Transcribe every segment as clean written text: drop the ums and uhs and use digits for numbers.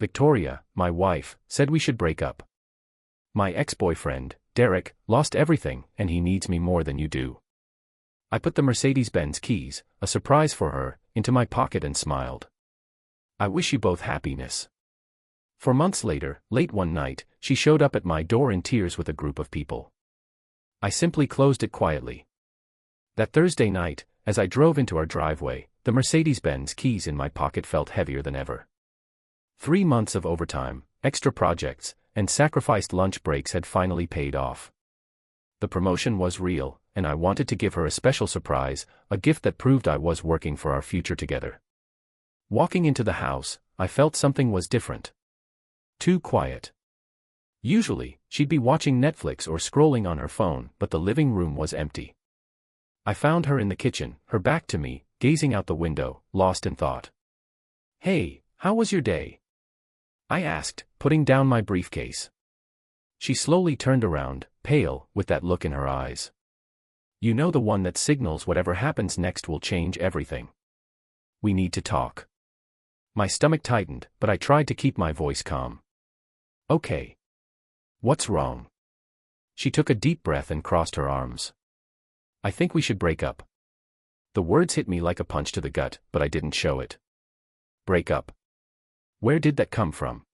Victoria, my wife, said we should break up. My ex-boyfriend, Derek, lost everything and he needs me more than you do. I put the Mercedes-Benz keys, a surprise for her, into my pocket and smiled. I wish you both happiness. 4 months later, late one night, she showed up at my door in tears with a group of people. I simply closed it quietly. That Thursday night, as I drove into our driveway, the Mercedes-Benz keys in my pocket felt heavier than ever. 3 months of overtime, extra projects, and sacrificed lunch breaks had finally paid off. The promotion was real, and I wanted to give her a special surprise, a gift that proved I was working for our future together. Walking into the house, I felt something was different. Too quiet. Usually, she'd be watching Netflix or scrolling on her phone, but the living room was empty. I found her in the kitchen, her back to me, gazing out the window, lost in thought. "Hey, how was your day?" I asked, putting down my briefcase. She slowly turned around, pale, with that look in her eyes. "You know, the one that signals whatever happens next will change everything. We need to talk." My stomach tightened, but I tried to keep my voice calm. "Okay. What's wrong?" She took a deep breath and crossed her arms. "I think we should break up." The words hit me like a punch to the gut, but I didn't show it. Break up? Where did that come from?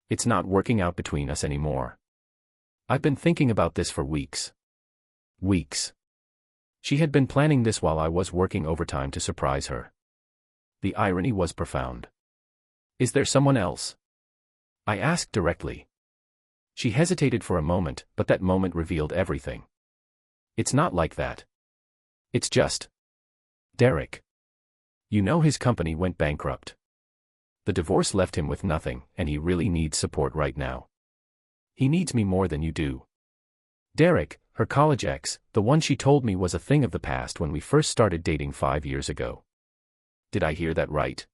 It's not working out between us anymore. I've been thinking about this for weeks. Weeks. She had been planning this while I was working overtime to surprise her. The irony was profound. "Is there someone else?" I asked directly. She hesitated for a moment, but that moment revealed everything. "It's not like that. It's just Derek. You know, his company went bankrupt. The divorce left him with nothing, and he really needs support right now. He needs me more than you do." Derek, her college ex, the one she told me was a thing of the past when we first started dating 5 years ago. Did I hear that right?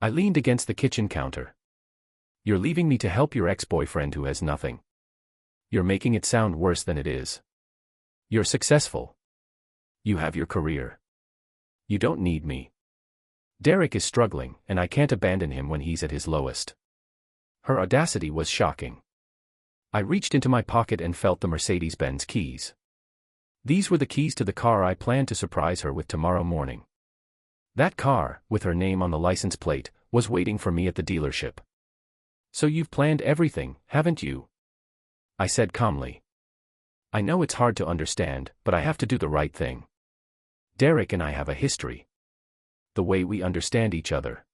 I leaned against the kitchen counter. "You're leaving me to help your ex-boyfriend who has nothing. You're making it sound worse than it is. You're successful. You have your career. You don't need me. Derek is struggling, and I can't abandon him when he's at his lowest." Her audacity was shocking. I reached into my pocket and felt the Mercedes-Benz keys. These were the keys to the car I planned to surprise her with tomorrow morning. That car, with her name on the license plate, was waiting for me at the dealership. "So you've planned everything, haven't you?" I said calmly. "I know it's hard to understand, but I have to do the right thing. Derek and I have a history. The way we understand each other."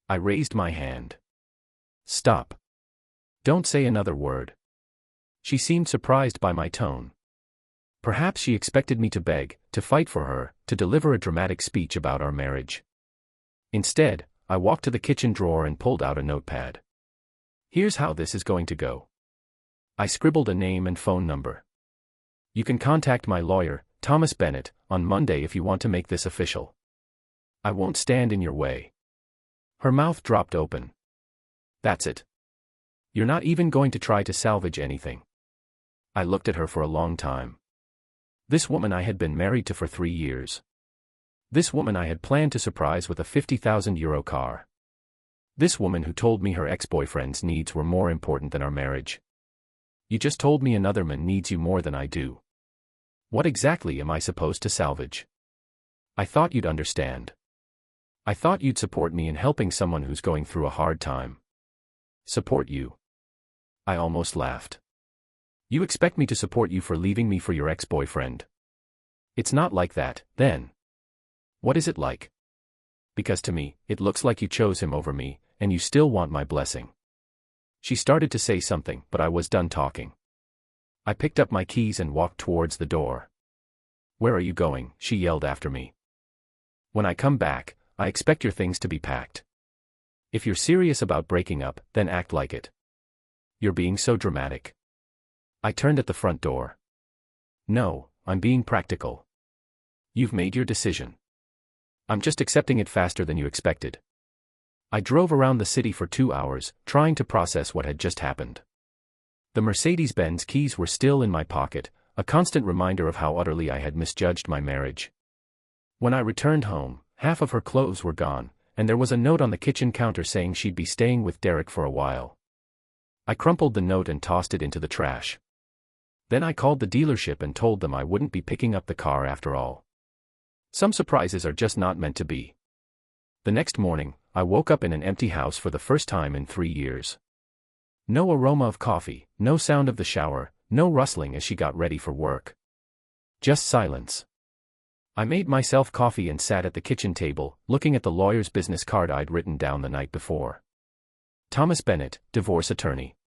I raised my hand. "Stop. Don't say another word." She seemed surprised by my tone. Perhaps she expected me to beg, to fight for her, to deliver a dramatic speech about our marriage. Instead, I walked to the kitchen drawer and pulled out a notepad. "Here's how this is going to go." I scribbled a name and phone number. "You can contact my lawyer, Thomas Bennett, on Monday if you want to make this official. I won't stand in your way." Her mouth dropped open. "That's it? You're not even going to try to salvage anything?" I looked at her for a long time. This woman I had been married to for 3 years. This woman I had planned to surprise with a €50,000 car. This woman who told me her ex-boyfriend's needs were more important than our marriage. "You just told me another man needs you more than I do. What exactly am I supposed to salvage? I thought you'd understand. I thought you'd support me in helping someone who's going through a hard time." "Support you?" I almost laughed. "You expect me to support you for leaving me for your ex-boyfriend? It's not like that, then. What is it like? Because to me, it looks like you chose him over me, and you still want my blessing." She started to say something, but I was done talking. I picked up my keys and walked towards the door. "Where are you going?" she yelled after me. "When I come back, I expect your things to be packed. If you're serious about breaking up, then act like it. You're being so dramatic." I turned at the front door. "No, I'm being practical. You've made your decision. I'm just accepting it faster than you expected." I drove around the city for 2 hours, trying to process what had just happened. The Mercedes-Benz keys were still in my pocket, a constant reminder of how utterly I had misjudged my marriage. When I returned home, half of her clothes were gone, and there was a note on the kitchen counter saying she'd be staying with Derek for a while. I crumpled the note and tossed it into the trash. Then I called the dealership and told them I wouldn't be picking up the car after all. Some surprises are just not meant to be. The next morning, I woke up in an empty house for the first time in 3 years. No aroma of coffee, no sound of the shower, no rustling as she got ready for work. Just silence. I made myself coffee and sat at the kitchen table, looking at the lawyer's business card I'd written down the night before. Thomas Bennett, divorce attorney.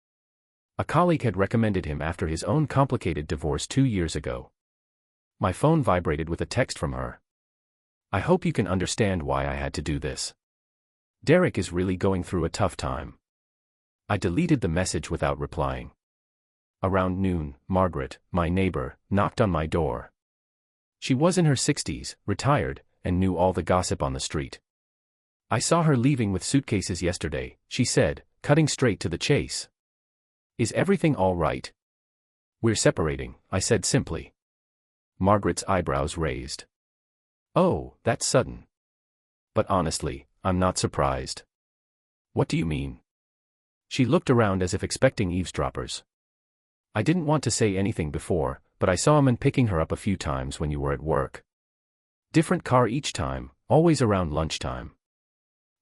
A colleague had recommended him after his own complicated divorce 2 years ago. My phone vibrated with a text from her. I hope you can understand why I had to do this. Derek is really going through a tough time. I deleted the message without replying. Around noon, Margaret, my neighbor, knocked on my door. She was in her 60s, retired, and knew all the gossip on the street. I saw her leaving with suitcases yesterday, she said, cutting straight to the chase. Is everything all right? We're separating, I said simply. Margaret's eyebrows raised. Oh, that's sudden. But honestly, I'm not surprised. What do you mean? She looked around as if expecting eavesdroppers. I didn't want to say anything before, but I saw him picking her up a few times when you were at work. Different car each time, always around lunchtime.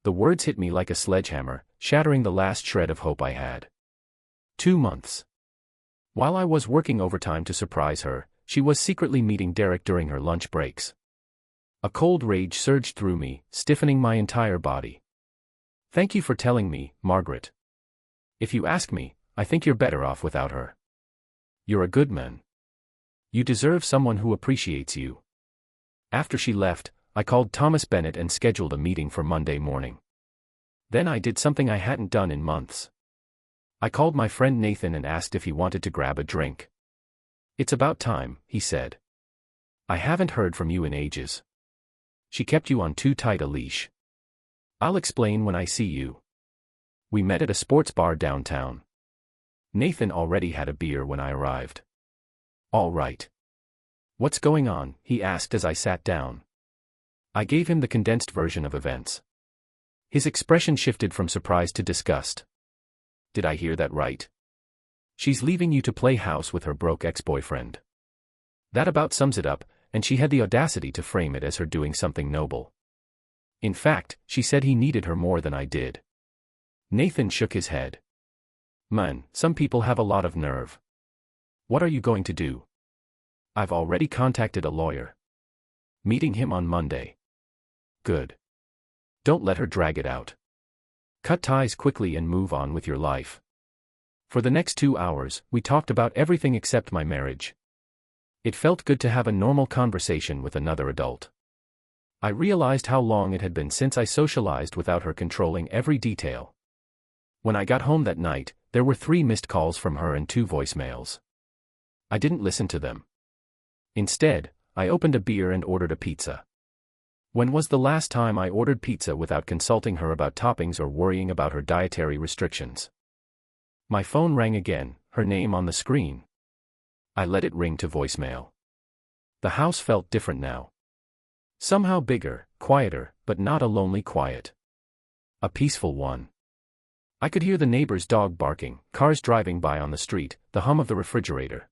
The words hit me like a sledgehammer, shattering the last shred of hope I had. 2 months. While I was working overtime to surprise her, she was secretly meeting Derek during her lunch breaks. A cold rage surged through me, stiffening my entire body. Thank you for telling me, Margaret. If you ask me, I think you're better off without her. You're a good man. You deserve someone who appreciates you. After she left, I called Thomas Bennett and scheduled a meeting for Monday morning. Then I did something I hadn't done in months. I called my friend Nathan and asked if he wanted to grab a drink. It's about time, he said. I haven't heard from you in ages. She kept you on too tight a leash. I'll explain when I see you. We met at a sports bar downtown. Nathan already had a beer when I arrived. All right. What's going on? He asked as I sat down. I gave him the condensed version of events. His expression shifted from surprise to disgust. Did I hear that right? She's leaving you to play house with her broke ex-boyfriend. That about sums it up, and she had the audacity to frame it as her doing something noble. In fact, she said he needed her more than I did. Nathan shook his head. Man, some people have a lot of nerve. What are you going to do? I've already contacted a lawyer. Meeting him on Monday. Good. Don't let her drag it out. Cut ties quickly and move on with your life. For the next 2 hours, we talked about everything except my marriage. It felt good to have a normal conversation with another adult. I realized how long it had been since I socialized without her controlling every detail. When I got home that night, there were 3 missed calls from her and 2 voicemails. I didn't listen to them. Instead, I opened a beer and ordered a pizza. When was the last time I ordered pizza without consulting her about toppings or worrying about her dietary restrictions? My phone rang again, her name on the screen. I let it ring to voicemail. The house felt different now. Somehow bigger, quieter, but not a lonely quiet. A peaceful one. I could hear the neighbor's dog barking, cars driving by on the street, the hum of the refrigerator.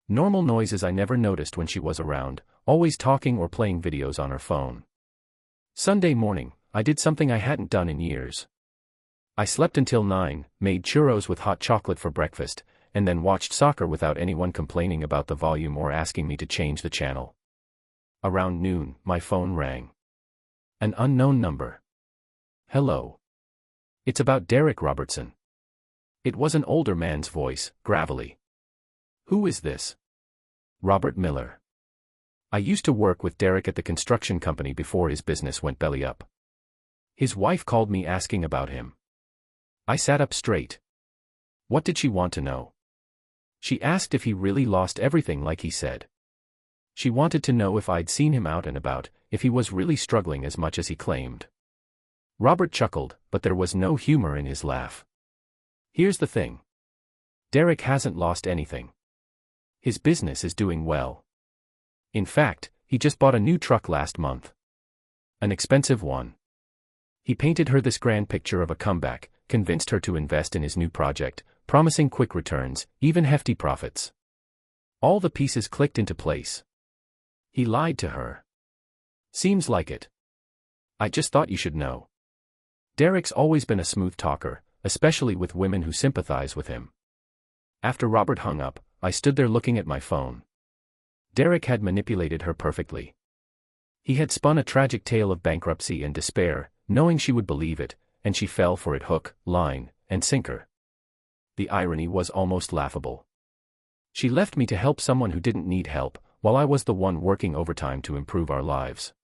Normal noises I never noticed when she was around, always talking or playing videos on her phone. Sunday morning, I did something I hadn't done in years. I slept until 9, made churros with hot chocolate for breakfast, and then watched soccer without anyone complaining about the volume or asking me to change the channel. Around noon, my phone rang. An unknown number. Hello. It's about Derek Robertson. It was an older man's voice, gravelly. Who is this? Robert Miller. I used to work with Derek at the construction company before his business went belly up. His wife called me asking about him. I sat up straight. What did she want to know? She asked if he really lost everything like he said. She wanted to know if I'd seen him out and about, if he was really struggling as much as he claimed. Robert chuckled, but there was no humor in his laugh. Here's the thing. Derek hasn't lost anything. His business is doing well. In fact, he just bought a new truck last month. An expensive one. He painted her this grand picture of a comeback, convinced her to invest in his new project, promising quick returns, even hefty profits. All the pieces clicked into place. He lied to her. Seems like it. I just thought you should know. Derek's always been a smooth talker, especially with women who sympathize with him. After Robert hung up, I stood there looking at my phone. Derek had manipulated her perfectly. He had spun a tragic tale of bankruptcy and despair, knowing she would believe it, and she fell for it hook, line, and sinker. The irony was almost laughable. She left me to help someone who didn't need help, while I was the one working overtime to improve our lives.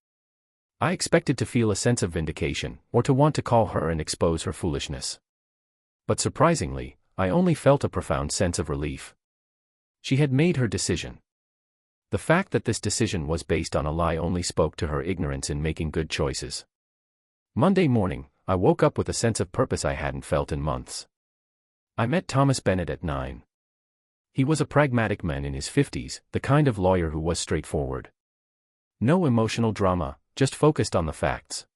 I expected to feel a sense of vindication, or to want to call her and expose her foolishness. But surprisingly, I only felt a profound sense of relief. She had made her decision. The fact that this decision was based on a lie only spoke to her ignorance in making good choices. Monday morning, I woke up with a sense of purpose I hadn't felt in months. I met Thomas Bennett at 9. He was a pragmatic man in his 50s, the kind of lawyer who was straightforward. No emotional drama, just focused on the facts.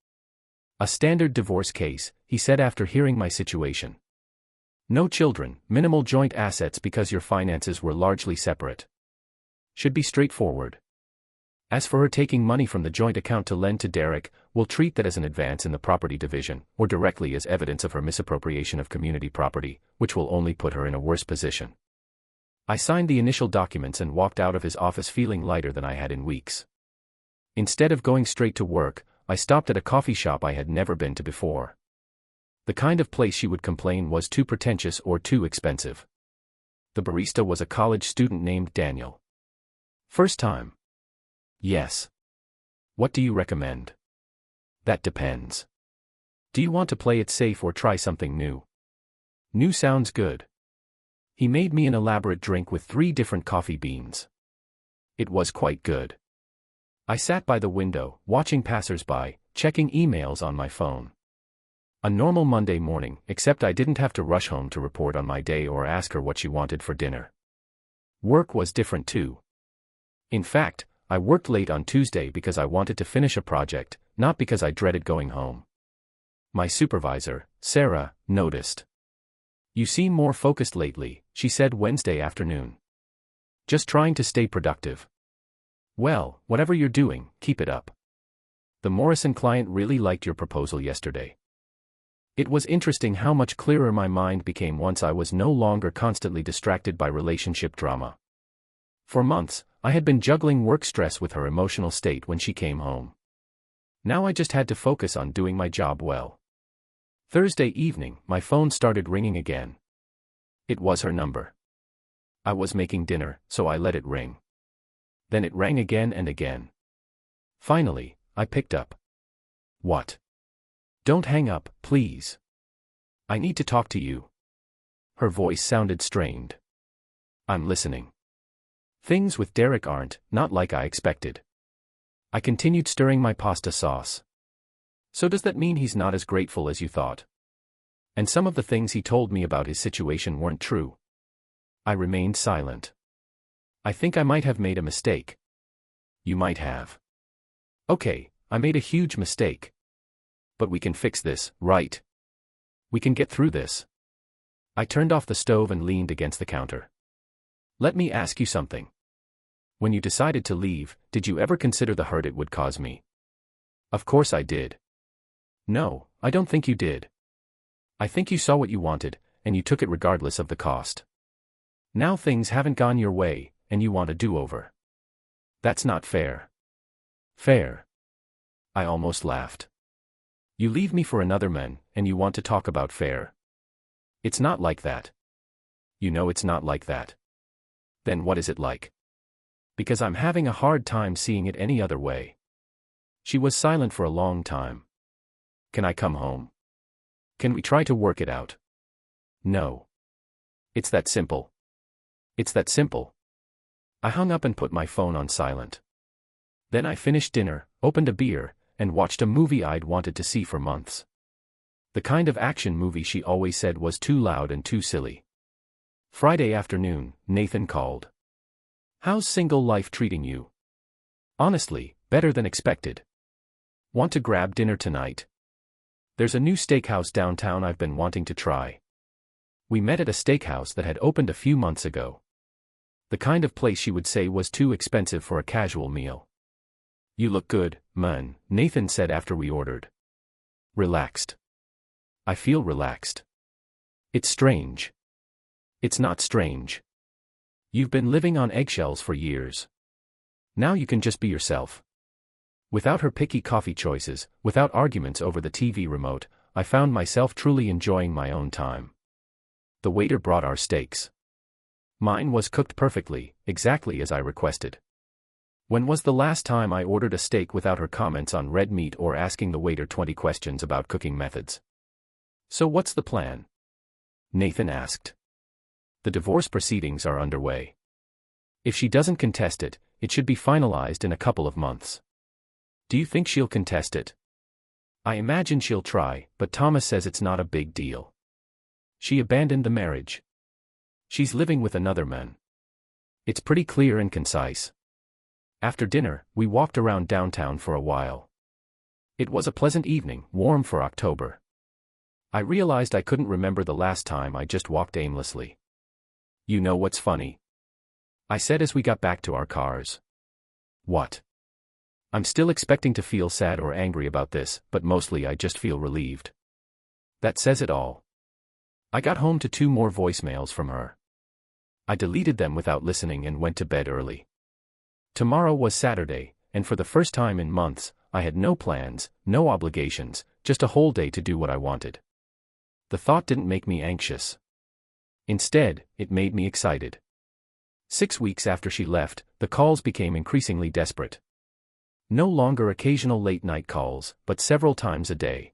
A standard divorce case, he said after hearing my situation. No children, minimal joint assets because your finances were largely separate. Should be straightforward. As for her taking money from the joint account to lend to Derek, we'll treat that as an advance in the property division, or directly as evidence of her misappropriation of community property, which will only put her in a worse position. I signed the initial documents and walked out of his office feeling lighter than I had in weeks. Instead of going straight to work, I stopped at a coffee shop I had never been to before. The kind of place she would complain was too pretentious or too expensive. The barista was a college student named Daniel. First time? Yes. What do you recommend? That depends. Do you want to play it safe or try something new? New sounds good. He made me an elaborate drink with 3 different coffee beans. It was quite good. I sat by the window, watching passers-by, checking emails on my phone. A normal Monday morning, except I didn't have to rush home to report on my day or ask her what she wanted for dinner. Work was different too. In fact, I worked late on Tuesday because I wanted to finish a project, not because I dreaded going home. My supervisor, Sarah, noticed. You seem more focused lately, she said Wednesday afternoon. Just trying to stay productive. Well, whatever you're doing, keep it up. The Morrison client really liked your proposal yesterday. It was interesting how much clearer my mind became once I was no longer constantly distracted by relationship drama. For months, I had been juggling work stress with her emotional state when she came home. Now I just had to focus on doing my job well. Thursday evening, my phone started ringing again. It was her number. I was making dinner, so I let it ring. Then it rang again and again. Finally, I picked up. What? Don't hang up, please. I need to talk to you. Her voice sounded strained. I'm listening. Things with Derek aren't, not like I expected. I continued stirring my pasta sauce. So does that mean he's not as grateful as you thought? And some of the things he told me about his situation weren't true. I remained silent. I think I might have made a mistake. You might have. Okay, I made a huge mistake. But we can fix this, right? We can get through this. I turned off the stove and leaned against the counter. Let me ask you something. When you decided to leave, did you ever consider the hurt it would cause me? Of course I did. No, I don't think you did. I think you saw what you wanted, and you took it regardless of the cost. Now things haven't gone your way, and you want a do-over. That's not fair. Fair. I almost laughed. You leave me for another man, and you want to talk about fair. It's not like that. You know it's not like that. Then what is it like? Because I'm having a hard time seeing it any other way. She was silent for a long time. Can I come home? Can we try to work it out? No. It's that simple. It's that simple. I hung up and put my phone on silent. Then I finished dinner, opened a beer, and watched a movie I'd wanted to see for months. The kind of action movie she always said was too loud and too silly. Friday afternoon, Nathan called. How's single life treating you? Honestly, better than expected. Want to grab dinner tonight? There's a new steakhouse downtown I've been wanting to try. We met at a steakhouse that had opened a few months ago. The kind of place she would say was too expensive for a casual meal. You look good, man, Nathan said after we ordered. Relaxed. I feel relaxed. It's strange. It's not strange. You've been living on eggshells for years. Now you can just be yourself. Without her picky coffee choices, without arguments over the TV remote, I found myself truly enjoying my own time. The waiter brought our steaks. Mine was cooked perfectly, exactly as I requested. When was the last time I ordered a steak without her comments on red meat or asking the waiter 20 questions about cooking methods? So what's the plan? Nathan asked. The divorce proceedings are underway. If she doesn't contest it, it should be finalized in a couple of months. Do you think she'll contest it? I imagine she'll try, but Thomas says it's not a big deal. She abandoned the marriage. She's living with another man. It's pretty clear and concise. After dinner, we walked around downtown for a while. It was a pleasant evening, warm for October. I realized I couldn't remember the last time I just walked aimlessly. You know what's funny? I said as we got back to our cars. What? I'm still expecting to feel sad or angry about this, but mostly I just feel relieved. That says it all. I got home to 2 more voicemails from her. I deleted them without listening and went to bed early. Tomorrow was Saturday, and for the first time in months, I had no plans, no obligations, just a whole day to do what I wanted. The thought didn't make me anxious. Instead, it made me excited. 6 weeks after she left, the calls became increasingly desperate. No longer occasional late-night calls, but several times a day.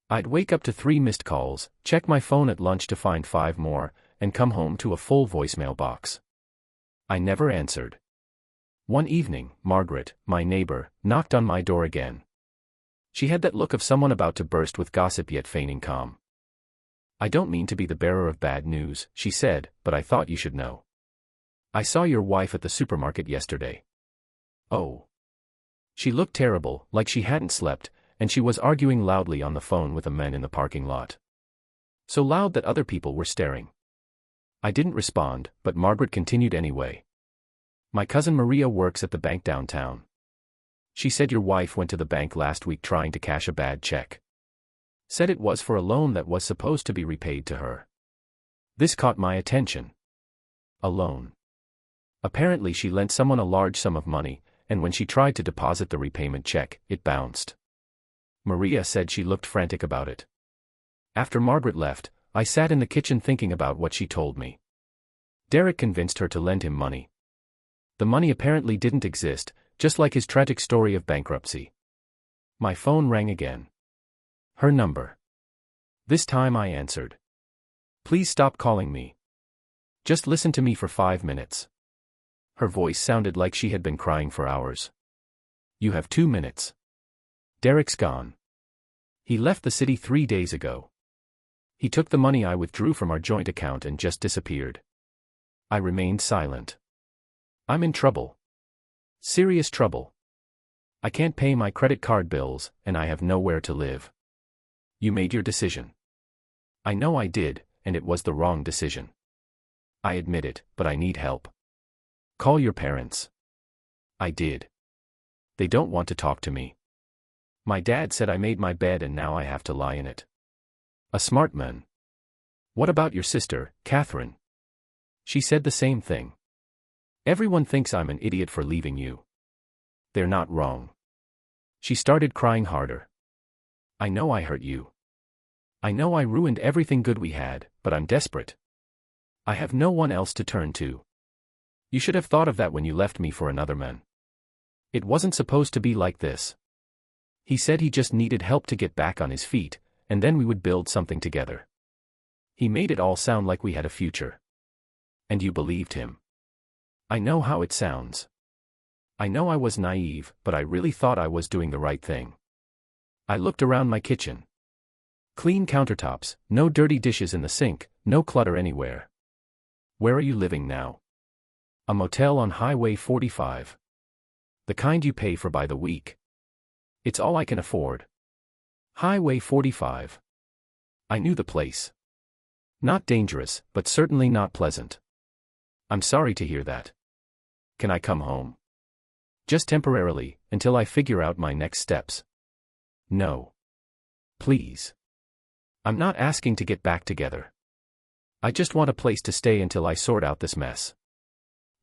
I'd wake up to 3 missed calls, check my phone at lunch to find 5 more, and come home to a full voicemail box. I never answered. One evening, Margaret, my neighbor, knocked on my door again. She had that look of someone about to burst with gossip yet feigning calm. I don't mean to be the bearer of bad news, she said, but I thought you should know. I saw your wife at the supermarket yesterday. Oh. She looked terrible, like she hadn't slept, and she was arguing loudly on the phone with a man in the parking lot. So loud that other people were staring. I didn't respond, but Margaret continued anyway. My cousin Maria works at the bank downtown. She said your wife went to the bank last week trying to cash a bad check. Said it was for a loan that was supposed to be repaid to her. This caught my attention. A loan. Apparently she lent someone a large sum of money, and when she tried to deposit the repayment check, it bounced. Maria said she looked frantic about it. After Margaret left, I sat in the kitchen thinking about what she told me. Derek convinced her to lend him money. The money apparently didn't exist, just like his tragic story of bankruptcy. My phone rang again. Her number. This time I answered. Please stop calling me. Just listen to me for 5 minutes. Her voice sounded like she had been crying for hours. You have 2 minutes. Derek's gone. He left the city 3 days ago. He took the money I withdrew from our joint account and just disappeared. I remained silent. I'm in trouble. Serious trouble. I can't pay my credit card bills, and I have nowhere to live. You made your decision. I know I did, and it was the wrong decision. I admit it, but I need help. Call your parents. I did. They don't want to talk to me. My dad said I made my bed and now I have to lie in it. A smart man. What about your sister, Catherine? She said the same thing. Everyone thinks I'm an idiot for leaving you. They're not wrong. She started crying harder. I know I hurt you. I know I ruined everything good we had, but I'm desperate. I have no one else to turn to. You should have thought of that when you left me for another man. It wasn't supposed to be like this. He said he just needed help to get back on his feet, and then we would build something together. He made it all sound like we had a future. And you believed him. I know how it sounds. I know I was naive, but I really thought I was doing the right thing. I looked around my kitchen. Clean countertops, no dirty dishes in the sink, no clutter anywhere. Where are you living now? A motel on Highway 45. The kind you pay for by the week. It's all I can afford. Highway 45. I knew the place. Not dangerous, but certainly not pleasant. I'm sorry to hear that. Can I come home? Just temporarily, until I figure out my next steps. No. Please. I'm not asking to get back together. I just want a place to stay until I sort out this mess.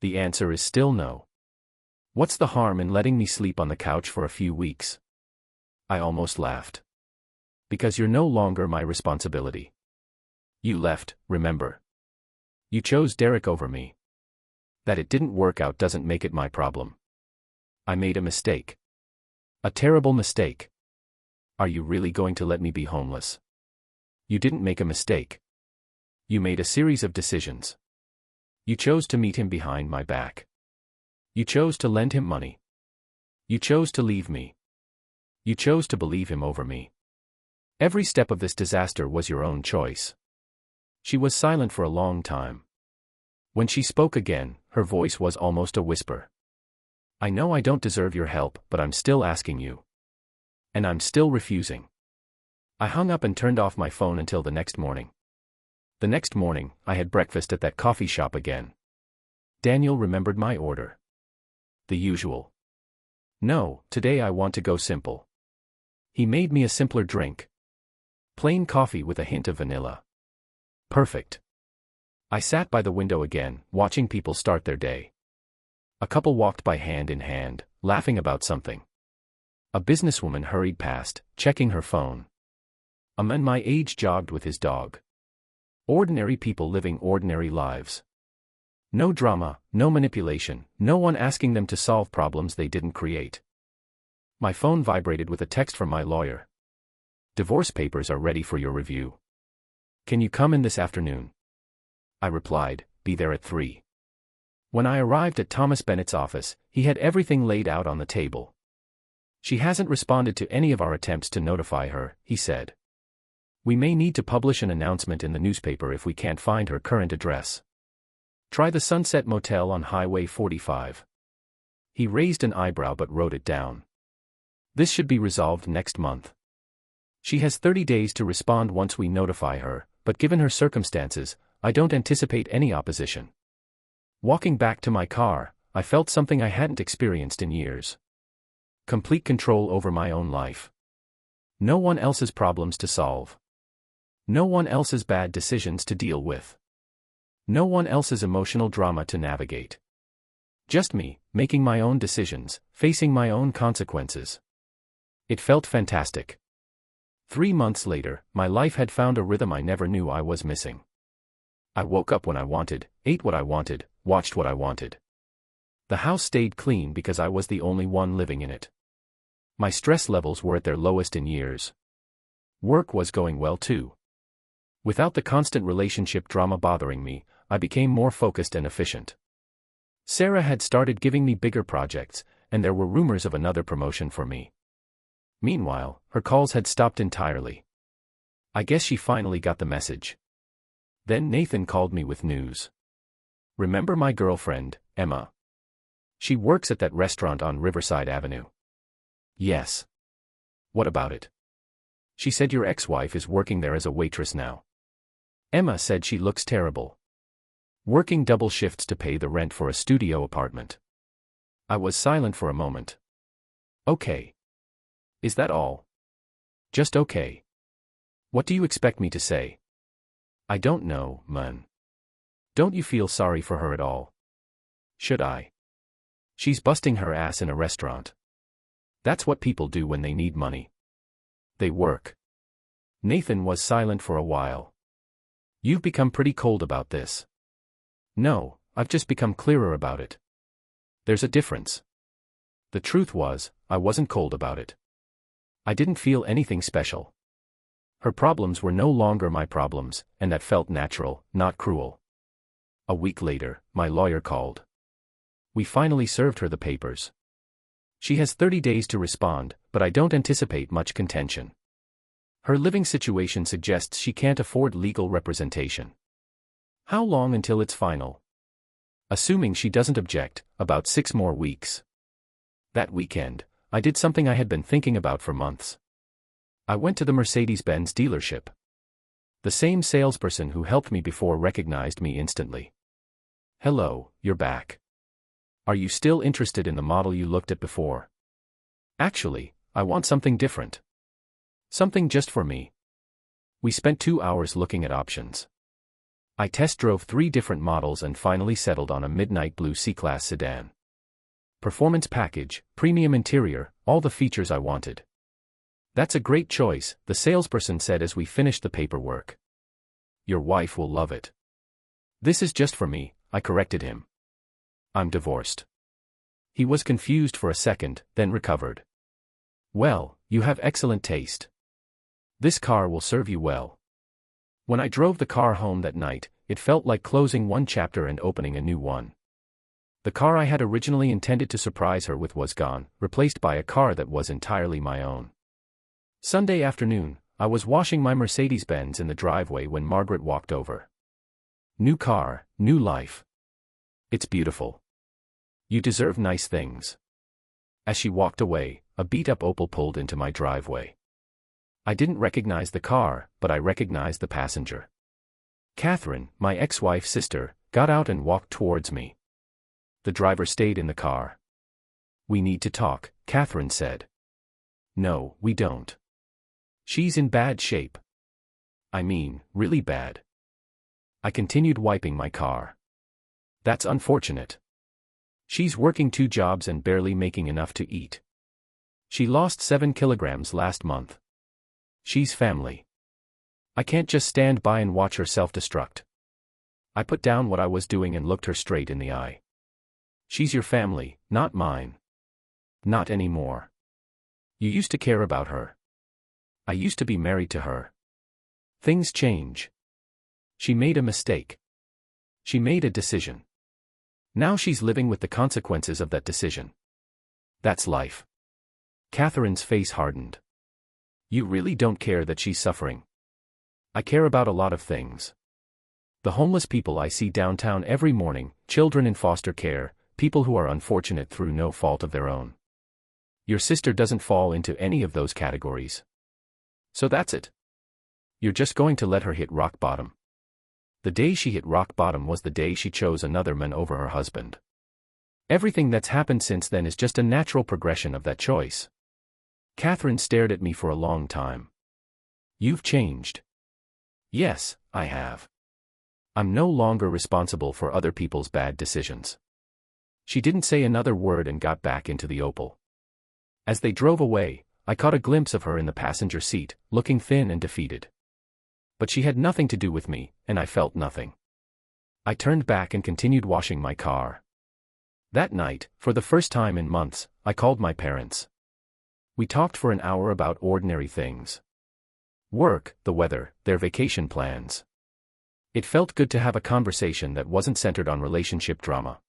The answer is still no. What's the harm in letting me sleep on the couch for a few weeks? I almost laughed. Because you're no longer my responsibility. You left, remember? You chose Derek over me. That it didn't work out doesn't make it my problem. I made a mistake. A terrible mistake. Are you really going to let me be homeless? You didn't make a mistake. You made a series of decisions. You chose to meet him behind my back. You chose to lend him money. You chose to leave me. You chose to believe him over me. Every step of this disaster was your own choice. She was silent for a long time. When she spoke again, her voice was almost a whisper. I know I don't deserve your help, but I'm still asking you. And I'm still refusing. I hung up and turned off my phone until the next morning. The next morning, I had breakfast at that coffee shop again. Daniel remembered my order. The usual. No, today I want to go simple. He made me a simpler drink. Plain coffee with a hint of vanilla. Perfect. I sat by the window again, watching people start their day. A couple walked by hand in hand, laughing about something. A businesswoman hurried past, checking her phone. A man my age jogged with his dog. Ordinary people living ordinary lives. No drama, no manipulation, no one asking them to solve problems they didn't create. My phone vibrated with a text from my lawyer. Divorce papers are ready for your review. Can you come in this afternoon? I replied, be there at 3. When I arrived at Thomas Bennett's office, he had everything laid out on the table. She hasn't responded to any of our attempts to notify her, he said. We may need to publish an announcement in the newspaper if we can't find her current address. Try the Sunset Motel on Highway 45. He raised an eyebrow but wrote it down. This should be resolved next month. She has 30 days to respond once we notify her, but given her circumstances, I don't anticipate any opposition. Walking back to my car, I felt something I hadn't experienced in years. Complete control over my own life. No one else's problems to solve. No one else's bad decisions to deal with. No one else's emotional drama to navigate. Just me, making my own decisions, facing my own consequences. It felt fantastic. 3 months later, my life had found a rhythm I never knew I was missing. I woke up when I wanted, ate what I wanted, watched what I wanted. The house stayed clean because I was the only one living in it. My stress levels were at their lowest in years. Work was going well too. Without the constant relationship drama bothering me, I became more focused and efficient. Sarah had started giving me bigger projects, and there were rumors of another promotion for me. Meanwhile, her calls had stopped entirely. I guess she finally got the message. Then Nathan called me with news. Remember my girlfriend, Emma? She works at that restaurant on Riverside Avenue. Yes. What about it? She said your ex-wife is working there as a waitress now. Emma said she looks terrible. Working double shifts to pay the rent for a studio apartment. I was silent for a moment. Okay. Is that all? Just okay. What do you expect me to say? I don't know, man. Don't you feel sorry for her at all? Should I? She's busting her ass in a restaurant. That's what people do when they need money. They work. Nathan was silent for a while. You've become pretty cold about this. No, I've just become clearer about it. There's a difference. The truth was, I wasn't cold about it. I didn't feel anything special. Her problems were no longer my problems, and that felt natural, not cruel. A week later, my lawyer called. We finally served her the papers. She has 30 days to respond, but I don't anticipate much contention. Her living situation suggests she can't afford legal representation. How long until it's final? Assuming she doesn't object, about 6 more weeks. That weekend, I did something I had been thinking about for months. I went to the Mercedes-Benz dealership. The same salesperson who helped me before recognized me instantly. "Hello, you're back. Are you still interested in the model you looked at before?" "Actually, I want something different. Something just for me." We spent 2 hours looking at options. I test drove 3 different models and finally settled on a midnight blue C-Class sedan. Performance package, premium interior, all the features I wanted. "That's a great choice," the salesperson said as we finished the paperwork. "Your wife will love it." "This is just for me," I corrected him. "I'm divorced." He was confused for a second, then recovered. "Well, you have excellent taste. This car will serve you well." When I drove the car home that night, it felt like closing one chapter and opening a new one. The car I had originally intended to surprise her with was gone, replaced by a car that was entirely my own. Sunday afternoon, I was washing my Mercedes-Benz in the driveway when Margaret walked over. "New car, new life. It's beautiful. You deserve nice things." As she walked away, a beat-up Opel pulled into my driveway. I didn't recognize the car, but I recognized the passenger. Catherine, my ex-wife's sister, got out and walked towards me. The driver stayed in the car. "We need to talk," Catherine said. "No, we don't. She's in bad shape. I mean, really bad." I continued wiping my car. "That's unfortunate. She's working 2 jobs and barely making enough to eat. She lost 7 kilograms last month. She's family. I can't just stand by and watch her self-destruct." I put down what I was doing and looked her straight in the eye. "She's your family, not mine." "Not anymore. You used to care about her. I used to be married to her. Things change. She made a mistake. She made a decision. Now she's living with the consequences of that decision. That's life." Catherine's face hardened. "You really don't care that she's suffering?" "I care about a lot of things. The homeless people I see downtown every morning, children in foster care, people who are unfortunate through no fault of their own. Your sister doesn't fall into any of those categories. So that's it. You're just going to let her hit rock bottom." The day she hit rock bottom was the day she chose another man over her husband. Everything that's happened since then is just a natural progression of that choice. Catherine stared at me for a long time. "You've changed." "Yes, I have. I'm no longer responsible for other people's bad decisions." She didn't say another word and got back into the Opel. As they drove away, I caught a glimpse of her in the passenger seat, looking thin and defeated. But she had nothing to do with me, and I felt nothing. I turned back and continued washing my car. That night, for the first time in months, I called my parents. We talked for an hour about ordinary things. Work, the weather, their vacation plans. It felt good to have a conversation that wasn't centered on relationship drama.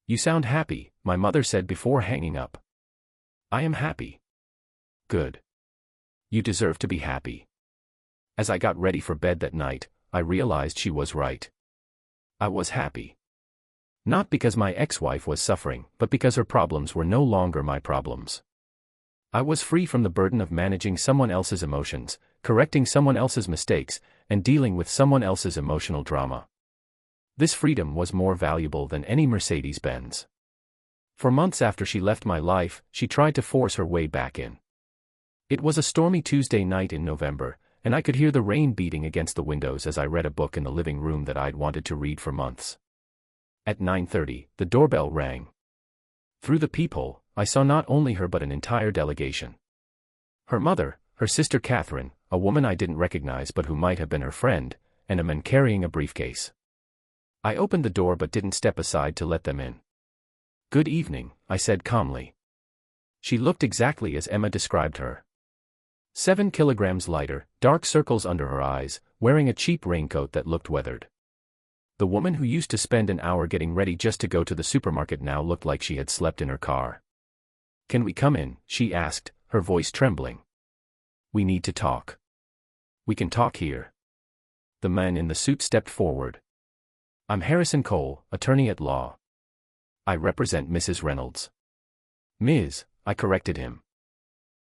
"You sound happy," my mother said before hanging up. "I am happy." "Good. You deserve to be happy." As I got ready for bed that night, I realized she was right. I was happy. Not because my ex-wife was suffering, but because her problems were no longer my problems. I was free from the burden of managing someone else's emotions, correcting someone else's mistakes, and dealing with someone else's emotional drama. This freedom was more valuable than any Mercedes-Benz. For months after she left my life, she tried to force her way back in. It was a stormy Tuesday night in November, and I could hear the rain beating against the windows as I read a book in the living room that I'd wanted to read for months. At 9:30, the doorbell rang. Through the peephole, I saw not only her but an entire delegation. Her mother, her sister Catherine, a woman I didn't recognize but who might have been her friend, and a man carrying a briefcase. I opened the door but didn't step aside to let them in. "Good evening," I said calmly. She looked exactly as Emma described her. 7 kilograms lighter, dark circles under her eyes, wearing a cheap raincoat that looked weathered. The woman who used to spend an hour getting ready just to go to the supermarket now looked like she had slept in her car. "Can we come in?" she asked, her voice trembling. "We need to talk." "We can talk here." The man in the suit stepped forward. "I'm Harrison Cole, attorney at law. I represent Mrs. Reynolds." "Ms." I corrected him.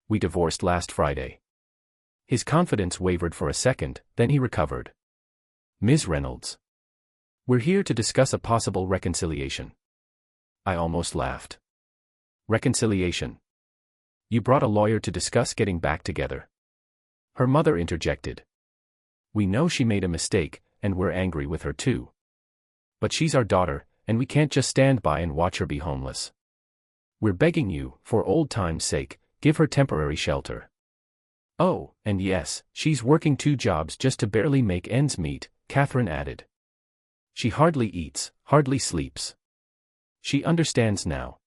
"We divorced last Friday." His confidence wavered for a second, then he recovered. Ms. Reynolds. We're here to discuss a possible reconciliation. I almost laughed. Reconciliation. You brought a lawyer to discuss getting back together. Her mother interjected. We know she made a mistake, and we're angry with her too. But she's our daughter, and we can't just stand by and watch her be homeless. We're begging you, for old time's sake, give her temporary shelter. Oh, and yes, she's working 2 jobs just to barely make ends meet, Catherine added. She hardly eats, hardly sleeps. She understands now.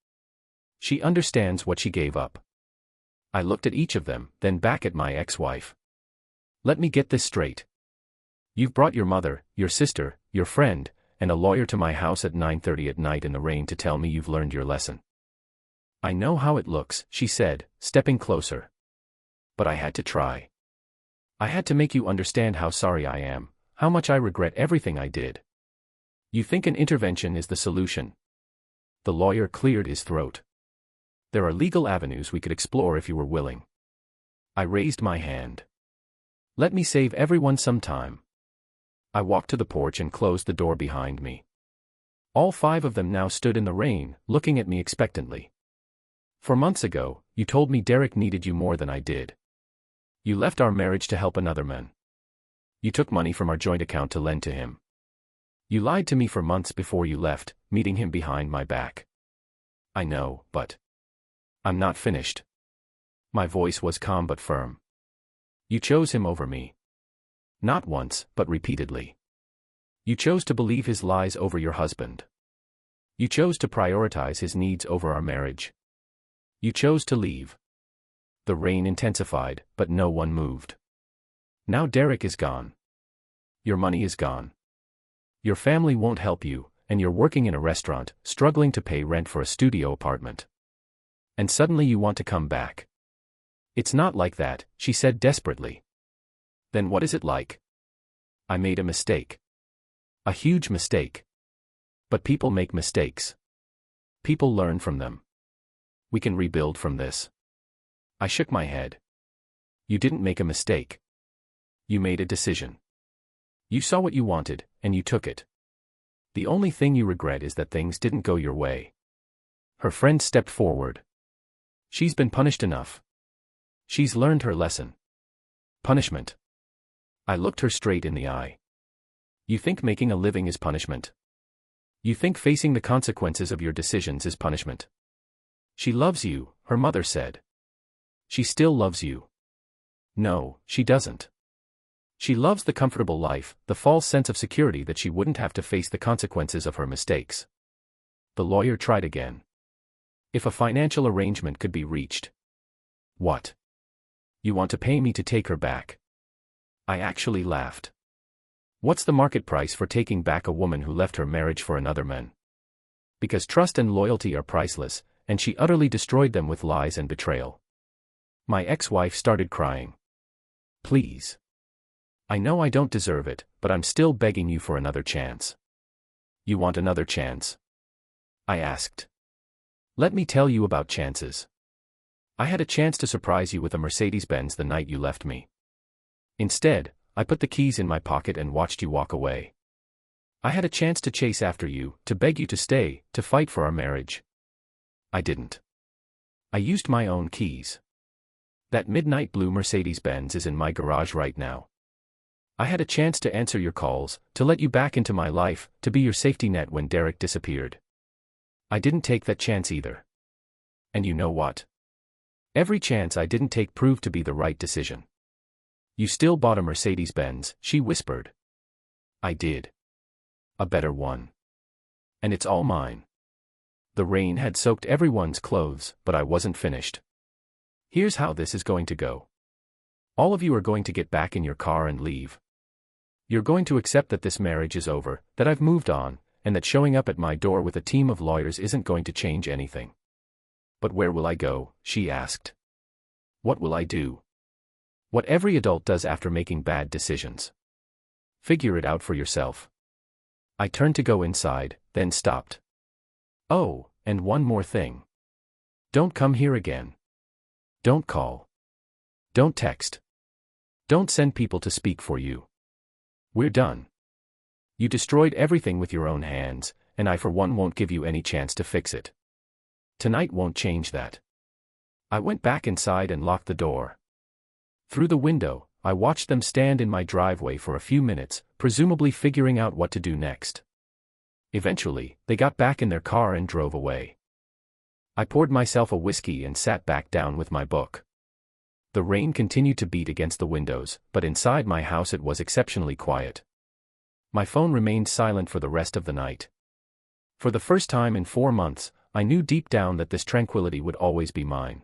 She understands what she gave up. I looked at each of them, then back at my ex-wife. Let me get this straight. You've brought your mother, your sister, your friend, and a lawyer to my house at 9:30 at night in the rain to tell me you've learned your lesson. I know how it looks, she said, stepping closer. But I had to try. I had to make you understand how sorry I am, how much I regret everything I did. You think an intervention is the solution? The lawyer cleared his throat. There are legal avenues we could explore if you were willing. I raised my hand. Let me save everyone some time. I walked to the porch and closed the door behind me. All 5 of them now stood in the rain, looking at me expectantly. For months ago, you told me Derek needed you more than I did. You left our marriage to help another man. You took money from our joint account to lend to him. You lied to me for months before you left, meeting him behind my back. I know, but I'm not finished. My voice was calm but firm. You chose him over me. Not once, but repeatedly. You chose to believe his lies over your husband. You chose to prioritize his needs over our marriage. You chose to leave. The rain intensified, but no one moved. Now Derek is gone. Your money is gone. Your family won't help you, and you're working in a restaurant, struggling to pay rent for a studio apartment. And suddenly you want to come back. It's not like that, she said desperately. Then what is it like? I made a mistake. A huge mistake. But people make mistakes. People learn from them. We can rebuild from this. I shook my head. You didn't make a mistake. You made a decision. You saw what you wanted, and you took it. The only thing you regret is that things didn't go your way. Her friend stepped forward. She's been punished enough. She's learned her lesson. Punishment. I looked her straight in the eye. You think making a living is punishment? You think facing the consequences of your decisions is punishment? She loves you, her mother said. She still loves you. No, she doesn't. She loves the comfortable life, the false sense of security that she wouldn't have to face the consequences of her mistakes. The lawyer tried again. If a financial arrangement could be reached. What? You want to pay me to take her back? I actually laughed. What's the market price for taking back a woman who left her marriage for another man? Because trust and loyalty are priceless, and she utterly destroyed them with lies and betrayal. My ex-wife started crying. Please. I know I don't deserve it, but I'm still begging you for another chance. You want another chance? I asked. Let me tell you about chances. I had a chance to surprise you with a Mercedes-Benz the night you left me. Instead, I put the keys in my pocket and watched you walk away. I had a chance to chase after you, to beg you to stay, to fight for our marriage. I didn't. I used my own keys. That midnight blue Mercedes-Benz is in my garage right now. I had a chance to answer your calls, to let you back into my life, to be your safety net when Derek disappeared. I didn't take that chance either. And you know what? Every chance I didn't take proved to be the right decision. You still bought a Mercedes-Benz, she whispered. I did. A better one. And it's all mine. The rain had soaked everyone's clothes, but I wasn't finished. Here's how this is going to go. All of you are going to get back in your car and leave. You're going to accept that this marriage is over, that I've moved on, and that showing up at my door with a team of lawyers isn't going to change anything. But where will I go? She asked. What will I do? What every adult does after making bad decisions. Figure it out for yourself. I turned to go inside, then stopped. Oh, and one more thing. Don't come here again. Don't call. Don't text. Don't send people to speak for you. We're done. You destroyed everything with your own hands, and I for one won't give you any chance to fix it. Tonight won't change that. I went back inside and locked the door. Through the window, I watched them stand in my driveway for a few minutes, presumably figuring out what to do next. Eventually, they got back in their car and drove away. I poured myself a whiskey and sat back down with my book. The rain continued to beat against the windows, but inside my house it was exceptionally quiet. My phone remained silent for the rest of the night. For the first time in 4 months, I knew deep down that this tranquility would always be mine.